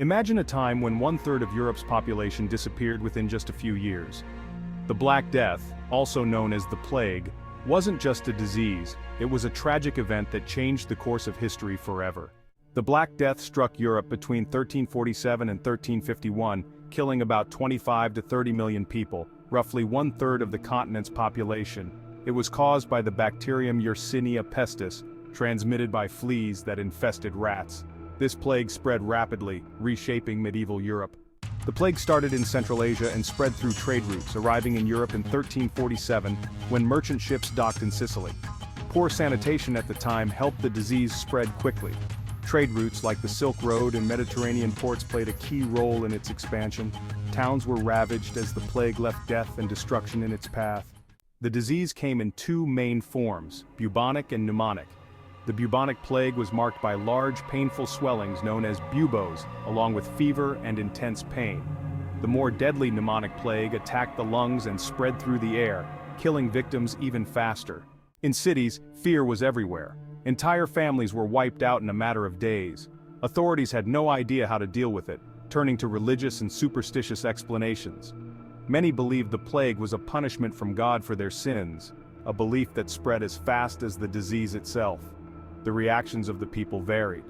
Imagine a time when 1/3 of Europe's population disappeared within just a few years. The Black Death, also known as the Plague, wasn't just a disease, it was a tragic event that changed the course of history forever. The Black Death struck Europe between 1347 and 1351, killing about 25 to 30 million people, roughly 1/3 of the continent's population. It was caused by the bacterium Yersinia pestis, transmitted by fleas that infested rats. This plague spread rapidly, reshaping medieval Europe. The plague started in Central Asia and spread through trade routes, arriving in Europe in 1347 when merchant ships docked in Sicily. Poor sanitation at the time helped the disease spread quickly. Trade routes like the Silk Road and Mediterranean ports played a key role in its expansion. Towns were ravaged as the plague left death and destruction in its path. The disease came in two main forms, bubonic and pneumonic. The bubonic plague was marked by large, painful swellings known as buboes, along with fever and intense pain. The more deadly pneumonic plague attacked the lungs and spread through the air, killing victims even faster. In cities, fear was everywhere. Entire families were wiped out in a matter of days. Authorities had no idea how to deal with it, turning to religious and superstitious explanations. Many believed the plague was a punishment from God for their sins, a belief that spread as fast as the disease itself. The reactions of the people varied.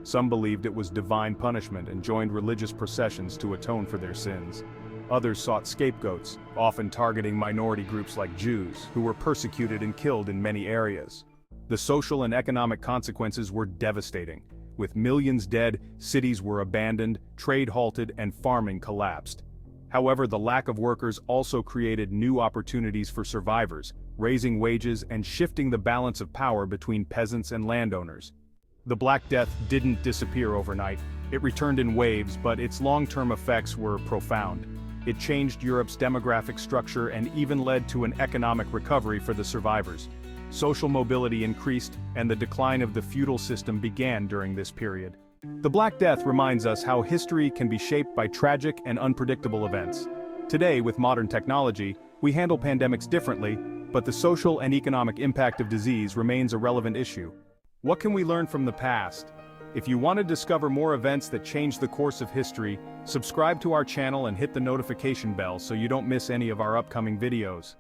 Some believed it was divine punishment and joined religious processions to atone for their sins. Others sought scapegoats, often targeting minority groups like Jews, who were persecuted and killed in many areas. The social and economic consequences were devastating. With millions dead, cities were abandoned, trade halted, and farming collapsed. However, the lack of workers also created new opportunities for survivors, raising wages and shifting the balance of power between peasants and landowners. The Black Death didn't disappear overnight. It returned in waves, but its long-term effects were profound. It changed Europe's demographic structure and even led to an economic recovery for the survivors. Social mobility increased, and the decline of the feudal system began during this period. The Black Death reminds us how history can be shaped by tragic and unpredictable events. Today, with modern technology, we handle pandemics differently, but the social and economic impact of disease remains a relevant issue. What can we learn from the past? If you want to discover more events that change the course of history, subscribe to our channel and hit the notification bell so you don't miss any of our upcoming videos.